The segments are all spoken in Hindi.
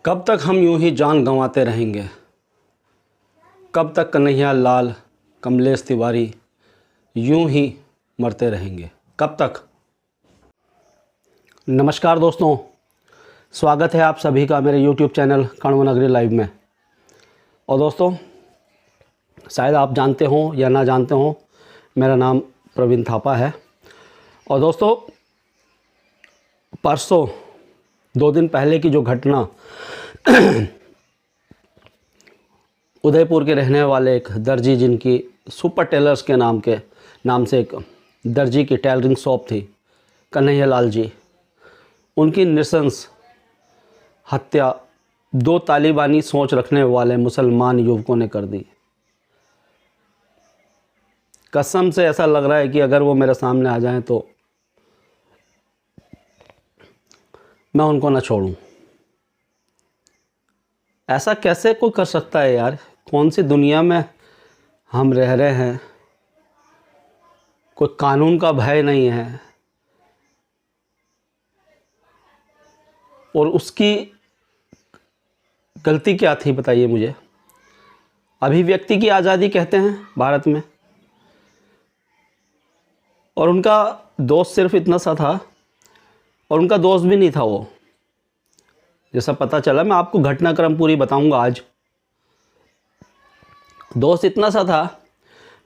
कब तक हम यूं ही जान गंवाते रहेंगे। कब तक कन्हैया लाल कमलेश तिवारी यूं ही मरते रहेंगे। कब तक। नमस्कार दोस्तों, स्वागत है आप सभी का मेरे YouTube चैनल कण्व नगरी लाइव में। और दोस्तों, शायद आप जानते हो या ना जानते हो, मेरा नाम प्रवीण थापा है। और दोस्तों, परसों 2 दिन पहले की जो घटना उदयपुर के रहने वाले एक दर्जी, जिनकी सुपर टेलर्स के नाम से एक दर्जी की टेलरिंग शॉप थी, कन्हैया लाल जी, उनकी नृशंस हत्या 2 तालिबानी सोच रखने वाले मुसलमान युवकों ने कर दी। कसम से ऐसा लग रहा है कि अगर वो मेरे सामने आ जाएं तो मैं उनको ना छोड़ूं। ऐसा कैसे कोई कर सकता है यार? कौन सी दुनिया में हम रह रहे हैं? कोई कानून का भय नहीं है। और उसकी गलती क्या थी बताइए मुझे। अभिव्यक्ति की आज़ादी कहते हैं भारत में, और उनका दोस्त सिर्फ इतना सा था, और उनका दोस्त भी नहीं था वो, जैसा पता चला। मैं आपको घटनाक्रम पूरी बताऊंगा आज। दोस्त इतना सा था,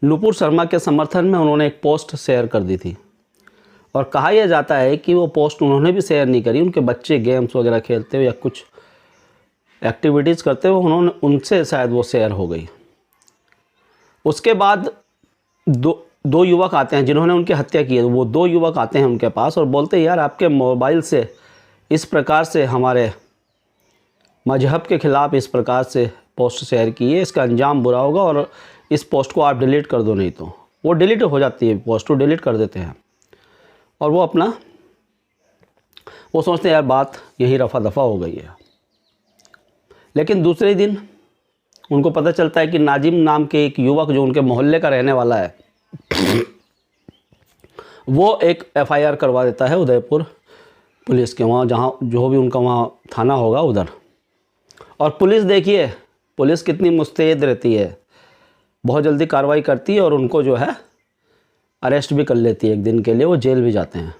नुपुर शर्मा के समर्थन में उन्होंने एक पोस्ट शेयर कर दी थी, और कहा यह जाता है कि वो पोस्ट उन्होंने भी शेयर नहीं करी। उनके बच्चे गेम्स वगैरह खेलते हुए या कुछ एक्टिविटीज़ करते हुए उनसे शायद वो शेयर हो गई। उसके बाद दो युवक आते हैं जिन्होंने उनकी हत्या की है। वो 2 युवक आते हैं उनके पास और बोलते हैं, यार आपके मोबाइल से इस प्रकार से हमारे मजहब के ख़िलाफ़ इस प्रकार से पोस्ट शेयर की है, इसका अंजाम बुरा होगा और इस पोस्ट को आप डिलीट कर दो, नहीं तो। वो डिलीट हो जाती है, पोस्ट को डिलीट कर देते हैं, और वो सोचते हैं यार बात यहीं रफ़ा दफ़ा हो गई है। लेकिन दूसरे दिन उनको पता चलता है कि नाजिम नाम के एक युवक जो उनके मोहल्ले का रहने वाला है, वो एक FIR करवा देता है उदयपुर पुलिस के वहाँ, जहाँ जो भी उनका वहाँ थाना होगा उधर। और पुलिस, देखिए पुलिस कितनी मुस्तैद रहती है, बहुत जल्दी कार्रवाई करती है और उनको जो है अरेस्ट भी कर लेती है। एक दिन के लिए वो जेल भी जाते हैं।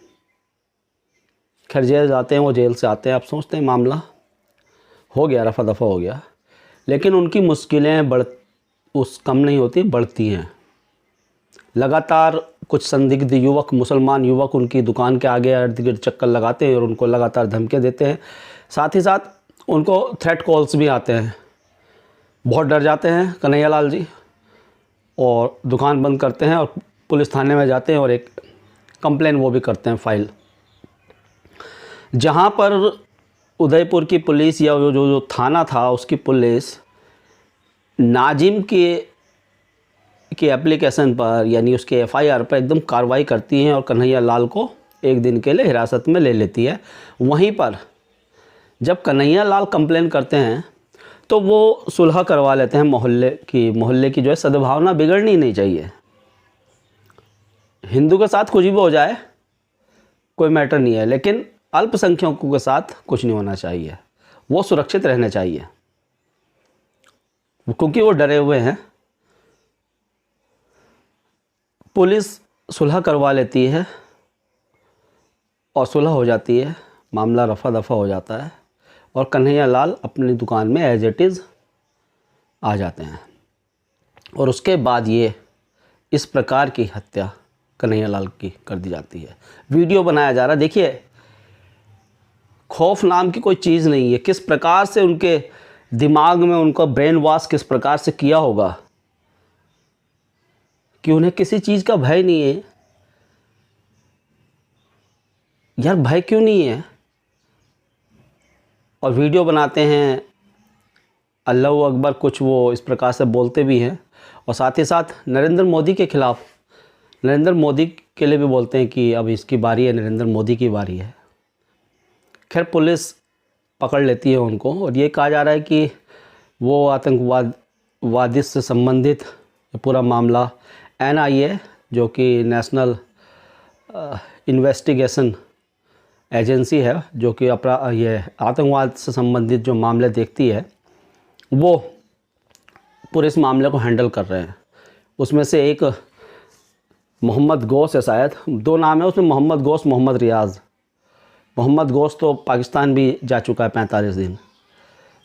खैर जेल जाते हैं, वो जेल से आते हैं, आप सोचते हैं मामला हो गया, रफ़ा दफ़ा हो गया। लेकिन उनकी मुश्किलें कम नहीं होती, बढ़ती हैं। लगातार कुछ संदिग्ध युवक, मुसलमान युवक उनकी दुकान के आगे इर्द गिर्द चक्कर लगाते हैं और उनको लगातार धमकियाँ देते हैं। साथ ही साथ उनको थ्रेट कॉल्स भी आते हैं। बहुत डर जाते हैं कन्हैया लाल जी और दुकान बंद करते हैं और पुलिस थाने में जाते हैं और एक कंप्लेन वो भी करते हैं फाइल। जहाँ पर उदयपुर की पुलिस या जो थाना था उसकी पुलिस नाजिम की एप्लीकेशन पर, यानी उसके FIR पर एकदम कार्रवाई करती हैं और कन्हैया लाल को एक दिन के लिए हिरासत में ले लेती है। वहीं पर जब कन्हैया लाल कंप्लेन करते हैं तो वो सुलह करवा लेते हैं। मोहल्ले की जो है सद्भावना बिगड़नी नहीं चाहिए। हिंदू के साथ कुछ भी हो जाए कोई मैटर नहीं है, लेकिन अल्पसंख्यकों के साथ कुछ नहीं होना चाहिए। वो सुरक्षित रहने चाहिए, क्योंकि वो डरे हुए हैं। पुलिस सुलह करवा लेती है और सुलह हो जाती है, मामला रफ़ा दफ़ा हो जाता है और कन्हैया लाल अपनी दुकान में एज इट इज़ आ जाते हैं। और उसके बाद ये इस प्रकार की हत्या कन्हैया लाल की कर दी जाती है। वीडियो बनाया जा रहा है, देखिए खौफ नाम की कोई चीज़ नहीं है। किस प्रकार से उनके दिमाग में उनका ब्रेन वॉश किस प्रकार से किया होगा कि उन्हें किसी चीज़ का भय नहीं है। यार भय क्यों नहीं है? और वीडियो बनाते हैं, अल्लाहू अकबर कुछ वो इस प्रकार से बोलते भी हैं, और साथ ही साथ नरेंद्र मोदी के ख़िलाफ़, नरेंद्र मोदी के लिए भी बोलते हैं कि अब इसकी बारी है, नरेंद्र मोदी की बारी है। खैर पुलिस पकड़ लेती है उनको, और ये कहा जा रहा है कि वो आतंकवादी से संबंधित पूरा मामला NIA, जो कि नेशनल इन्वेस्टिगेशन एजेंसी है जो कि ये आतंकवाद से संबंधित जो मामले देखती है, वो पूरे इस मामले को हैंडल कर रहे हैं। उसमें से एक मोहम्मद गौस है, शायद 2 नाम है उसमें, मोहम्मद गौस, मोहम्मद रियाज़। मोहम्मद गौस तो पाकिस्तान भी जा चुका है 45 दिन।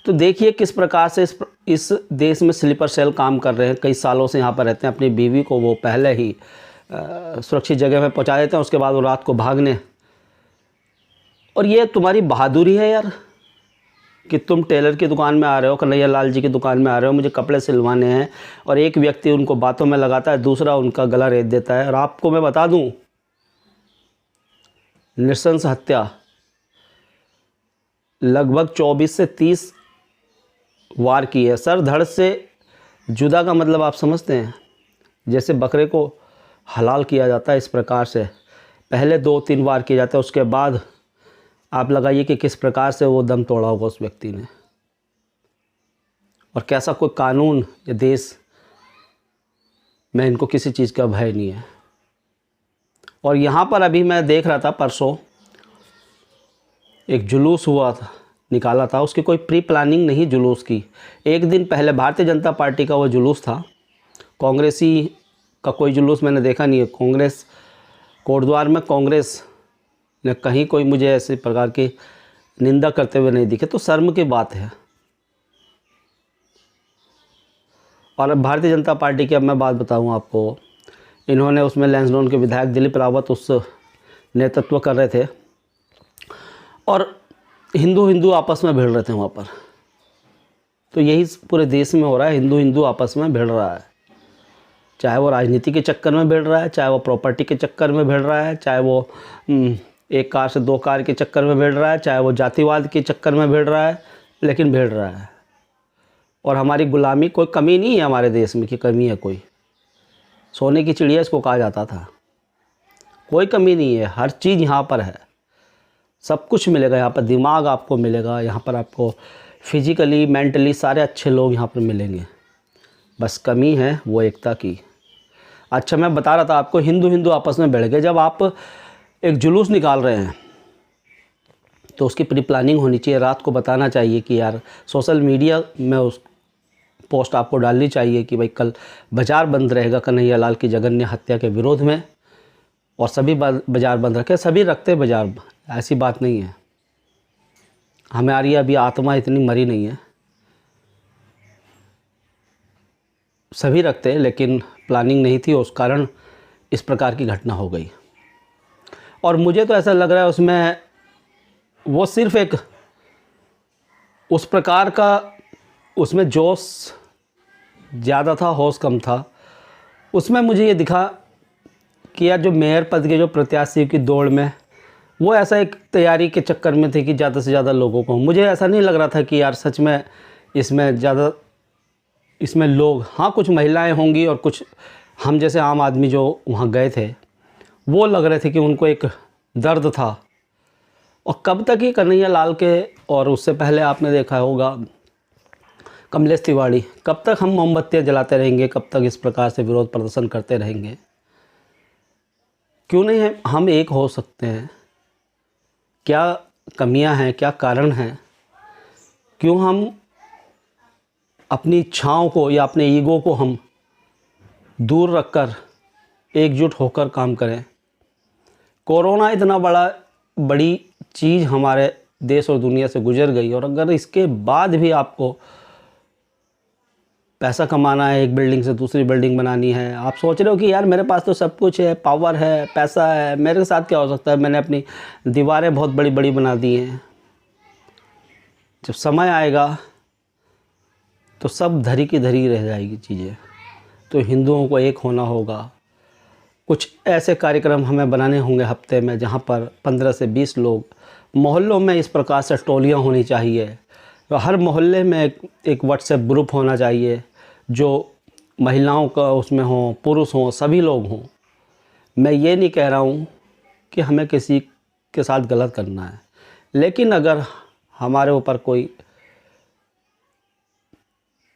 तो देखिए किस प्रकार से इस देश में स्लीपर सेल काम कर रहे हैं। कई सालों से यहाँ पर रहते हैं, अपनी बीवी को वो पहले ही सुरक्षित जगह में पहुँचा देते हैं, उसके बाद वो रात को भागने। और ये तुम्हारी बहादुरी है यार कि तुम टेलर की दुकान में आ रहे हो, कन्हैया लाल जी की दुकान में आ रहे हो, मुझे कपड़े सिलवाने हैं, और एक व्यक्ति उनको बातों में लगाता है, दूसरा उनका गला रेत देता है। और आपको मैं बता दूं, नृशंस हत्या लगभग 24 से 30 वार की है। सर धड़ से जुदा का मतलब आप समझते हैं? जैसे बकरे को हलाल किया जाता है, इस प्रकार से पहले 2-3 वार किए जाते हैं, उसके बाद आप लगाइए कि किस प्रकार से वो दम तोड़ा होगा उस व्यक्ति ने। और कैसा कोई कानून या देश में इनको किसी चीज़ का भय नहीं है। और यहाँ पर अभी मैं देख रहा था, परसों एक जुलूस हुआ था, निकाला था, उसकी कोई प्री प्लानिंग नहीं जुलूस की। एक दिन पहले भारतीय जनता पार्टी का वो जुलूस था, कांग्रेसी का कोई जुलूस मैंने देखा नहीं है। कांग्रेस कोटद्वार में कांग्रेस ने कहीं कोई मुझे ऐसे प्रकार की निंदा करते हुए नहीं दिखे, तो शर्म की बात है। और अब भारतीय जनता पार्टी की अब मैं बात बताऊं आपको, इन्होंने उसमें लैंसडाउन के विधायक दिलीप रावत उस नेतृत्व कर रहे थे, और हिंदू आपस में भिड़ रहे थे वहाँ पर। तो यही पूरे देश में हो रहा है, हिंदू आपस में भिड़ रहा है, चाहे वो राजनीति के चक्कर में भिड़ रहा है, चाहे वो प्रॉपर्टी के चक्कर में भिड़ रहा है, चाहे वो एक कार से 2 कार के चक्कर में भिड़ रहा है, चाहे वो जातिवाद के चक्कर में भिड़ रहा है, लेकिन भिड़ रहा है। और हमारी गुलामी, कोई कमी नहीं है हमारे देश में कि कमी है कोई। सोने की चिड़िया इसको कहा जाता था। कोई कमी नहीं है, हर चीज़ यहाँ पर है, सब कुछ मिलेगा यहाँ पर। दिमाग आपको मिलेगा यहाँ पर, आपको फिजिकली मेंटली सारे अच्छे लोग यहाँ पर मिलेंगे। बस कमी है वो एकता की। अच्छा, मैं बता रहा था आपको, हिंदू आपस में भिड़ गए। जब आप एक जुलूस निकाल रहे हैं तो उसकी प्री प्लानिंग होनी चाहिए। रात को बताना चाहिए कि यार, सोशल मीडिया में उस पोस्ट आपको डालनी चाहिए कि भाई कल बाज़ार बंद रहेगा कन्हैया लाल की जघन्य हत्या के विरोध में, और सभी बाज़ार बंद रखे। सभी रखते बाज़ार, ऐसी बात नहीं है। हमारी अभी आत्मा इतनी मरी नहीं है, सभी रखते हैं, लेकिन प्लानिंग नहीं थी, उस कारण इस प्रकार की घटना हो गई। और मुझे तो ऐसा लग रहा है उसमें वो सिर्फ़ एक उस प्रकार का, उसमें जोश ज़्यादा था, होश कम था। उसमें मुझे ये दिखा कि यार, जो मेयर पद के जो प्रत्याशी की दौड़ में, वो ऐसा एक तैयारी के चक्कर में थे कि ज़्यादा से ज़्यादा लोगों को। मुझे ऐसा नहीं लग रहा था कि यार सच में इसमें लोग, हाँ कुछ महिलाएं होंगी और कुछ हम जैसे आम आदमी जो वहाँ गए थे, वो लग रहे थे कि उनको एक दर्द था। और कब तक ही कन्हैया लाल के, और उससे पहले आपने देखा होगा कमलेश तिवारी, कब तक हम मोमबत्तियाँ जलाते रहेंगे, कब तक इस प्रकार से विरोध प्रदर्शन करते रहेंगे? क्यों नहीं है, हम एक हो सकते हैं। क्या कमियां हैं, क्या कारण हैं? क्यों हम अपनी इच्छाओं को या अपने ईगो को हम दूर रखकर एकजुट होकर काम करें? कोरोना इतना बड़ी चीज़ हमारे देश और दुनिया से गुजर गई, और अगर इसके बाद भी आपको पैसा कमाना है, एक बिल्डिंग से दूसरी बिल्डिंग बनानी है, आप सोच रहे हो कि यार मेरे पास तो सब कुछ है, पावर है, पैसा है, मेरे साथ क्या हो सकता है, मैंने अपनी दीवारें बहुत बड़ी बड़ी बना दी हैं। जब समय आएगा तो सब धरी की धरी रह जाएगी चीज़ें। तो हिंदुओं को एक होना होगा। कुछ ऐसे कार्यक्रम हमें बनाने होंगे हफ्ते में, जहाँ पर 15 से 20 लोग, मोहल्लों में इस प्रकार से टोलियाँ होनी चाहिए। तो हर मोहल्ले में एक व्हाट्सएप ग्रुप होना चाहिए, जो महिलाओं का उसमें हो, पुरुष हों, सभी लोग हों। मैं ये नहीं कह रहा हूँ कि हमें किसी के साथ गलत करना है, लेकिन अगर हमारे ऊपर कोई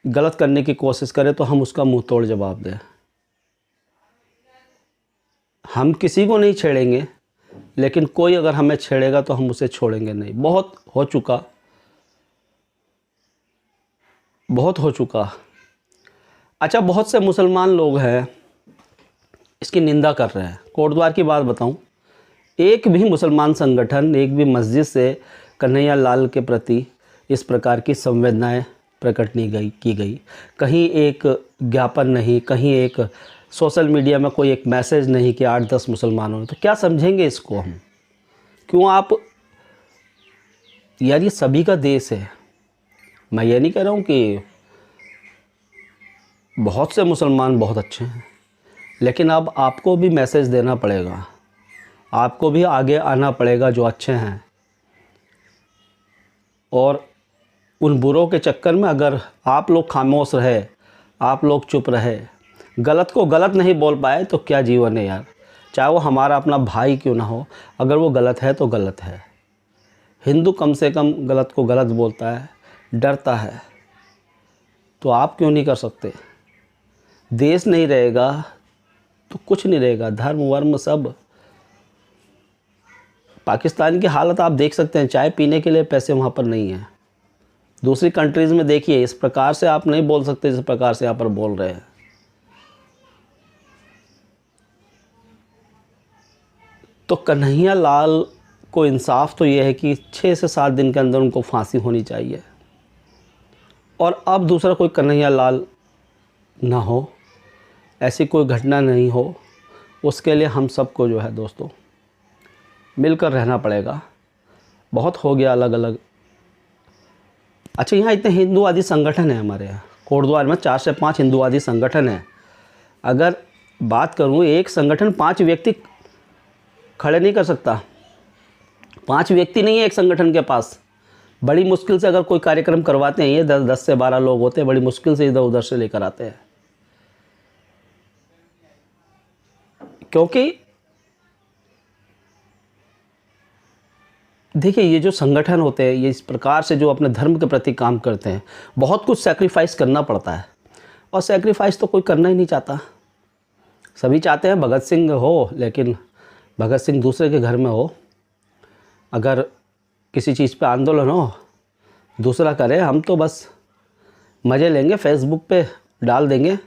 गलत करने की कोशिश करे तो हम उसका मुंह तोड़ जवाब दें। हम किसी को नहीं छेड़ेंगे, लेकिन कोई अगर हमें छेड़ेगा तो हम उसे छोड़ेंगे नहीं। बहुत हो चुका, बहुत हो चुका। अच्छा, बहुत से मुसलमान लोग हैं इसकी निंदा कर रहे हैं। कोटद्वार की बात बताऊं, एक भी मुसलमान संगठन, एक भी मस्जिद से कन्हैया लाल के प्रति इस प्रकार की संवेदनाएं प्रकट नहीं की गई। कहीं एक ज्ञापन नहीं, कहीं एक सोशल मीडिया में कोई एक मैसेज नहीं कि 8-10 मुसलमानों ने। तो क्या समझेंगे इसको हम? क्यों आप, यार ये सभी का देश है। मैं ये नहीं कह रहा हूँ कि बहुत से मुसलमान बहुत अच्छे हैं, लेकिन अब आपको भी मैसेज देना पड़ेगा, आपको भी आगे आना पड़ेगा जो अच्छे हैं। और उन बुरों के चक्कर में अगर आप लोग खामोश रहे, आप लोग चुप रहे, गलत को गलत नहीं बोल पाए, तो क्या जीवन है यार। चाहे वो हमारा अपना भाई क्यों ना हो, अगर वो गलत है तो गलत है। हिंदू कम से कम गलत को गलत बोलता है, डरता है। तो आप क्यों नहीं कर सकते? देश नहीं रहेगा तो कुछ नहीं रहेगा, धर्म वर्म सब। पाकिस्तान की हालत आप देख सकते हैं, चाय पीने के लिए पैसे वहाँ पर नहीं हैं। दूसरी कंट्रीज़ में देखिए, इस प्रकार से आप नहीं बोल सकते जिस प्रकार से यहाँ पर बोल रहे हैं। तो कन्हैया लाल को इंसाफ तो ये है कि 6 से 7 दिन के अंदर उनको फांसी होनी चाहिए, और अब दूसरा कोई कन्हैया लाल ना हो, ऐसी कोई घटना नहीं हो। उसके लिए हम सबको जो है दोस्तों मिलकर रहना पड़ेगा। बहुत हो गया अलग अलग। अच्छा, यहाँ इतने हिंदूवादी संगठन है हमारे यहाँ कोटद्वार में, 4 से 5 हिंदूवादी संगठन हैं। अगर बात करूँ, एक संगठन 5 व्यक्ति खड़े नहीं कर सकता। 5 व्यक्ति नहीं है एक संगठन के पास। बड़ी मुश्किल से अगर कोई कार्यक्रम करवाते हैं, ये 10 से 12 लोग होते हैं, बड़ी मुश्किल से इधर उधर से लेकर आते हैं। क्योंकि देखिए, ये जो संगठन होते हैं, ये इस प्रकार से जो अपने धर्म के प्रति काम करते हैं, बहुत कुछ सैक्रिफाइस करना पड़ता है। और सैक्रिफाइस तो कोई करना ही नहीं चाहता। सभी चाहते हैं भगत सिंह हो, लेकिन भगत सिंह दूसरे के घर में हो। अगर किसी चीज़ पे आंदोलन हो, दूसरा करे, हम तो बस मज़े लेंगे, फेसबुक पे डाल देंगे,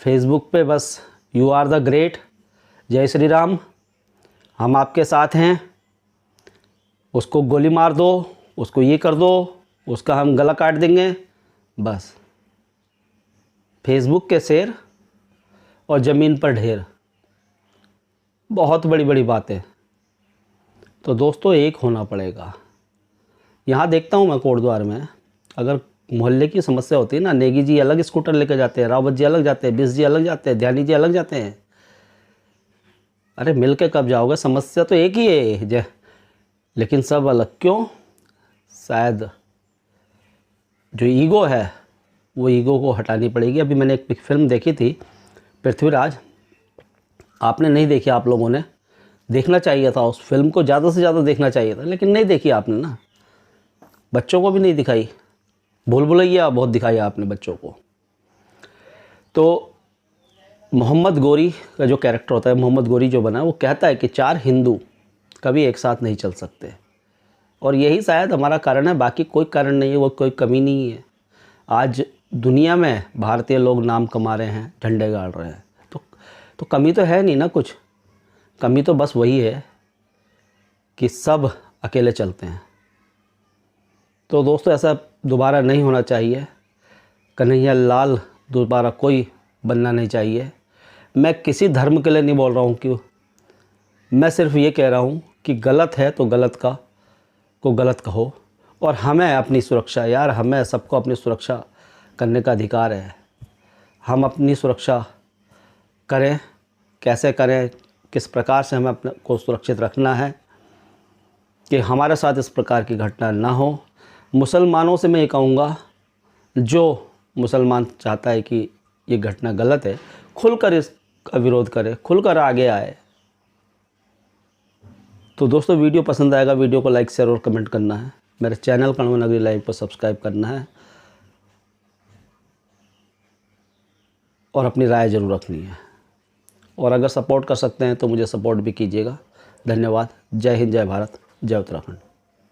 फेसबुक पे बस यू आर द ग्रेट, जय श्री राम, हम आपके साथ हैं, उसको गोली मार दो, उसको ये कर दो, उसका हम गला काट देंगे। बस फेसबुक के शेर और ज़मीन पर ढेर, बहुत बड़ी बड़ी बातें। तो दोस्तों एक होना पड़ेगा। यहाँ देखता हूँ मैं कोटद्वार में, अगर मोहल्ले की समस्या होती है ना, नेगी जी अलग स्कूटर लेकर जाते हैं, रावत जी अलग जाते हैं, बिस जी अलग जाते हैं, ध्यानी जी अलग जाते हैं। अरे मिल के कब जाओगे? समस्या तो एक ही है जय, लेकिन सब अलग क्यों? शायद जो ईगो है वो ईगो को हटानी पड़ेगी। अभी मैंने एक फिल्म देखी थी, पृथ्वीराज, आपने नहीं देखी, आप लोगों ने देखना चाहिए था। उस फिल्म को ज़्यादा से ज़्यादा देखना चाहिए था, लेकिन नहीं देखी आपने ना। बच्चों को भी नहीं दिखाई, भूल भुलैया बहुत दिखाई आपने बच्चों को। तो मोहम्मद गोरी का जो कैरेक्टर होता है, मोहम्मद गोरी जो बना, वो कहता है कि 4 हिंदू कभी एक साथ नहीं चल सकते। और यही शायद हमारा कारण है, बाकी कोई कारण नहीं है, वो कोई कमी नहीं है। आज दुनिया में भारतीय लोग नाम कमा रहे हैं, झंडे गाड़ रहे हैं, तो कमी तो है नहीं ना कुछ। कमी तो बस वही है कि सब अकेले चलते हैं। तो दोस्तों ऐसा दोबारा नहीं होना चाहिए। कन्हैया लाल दोबारा कोई बनना नहीं चाहिए। मैं किसी धर्म के लिए नहीं बोल रहा हूँ, क्यों, मैं सिर्फ ये कह रहा हूँ कि गलत है तो गलत को गलत कहो। और हमें अपनी सुरक्षा, यार हमें सबको अपनी सुरक्षा करने का अधिकार है। हम अपनी सुरक्षा करें, कैसे करें, किस प्रकार से हमें अपने को सुरक्षित रखना है कि हमारे साथ इस प्रकार की घटना ना हो। मुसलमानों से मैं ये कहूँगा, जो मुसलमान चाहता है कि ये घटना गलत है, खुलकर इसका विरोध करे, खुलकर आगे आए। तो दोस्तों वीडियो पसंद आएगा, वीडियो को लाइक शेयर और कमेंट करना है। मेरे चैनल कण्व नगरी लाइव पर सब्सक्राइब करना है और अपनी राय ज़रूर रखनी है। और अगर सपोर्ट कर सकते हैं तो मुझे सपोर्ट भी कीजिएगा। धन्यवाद। जय हिंद, जय भारत, जय उत्तराखंड।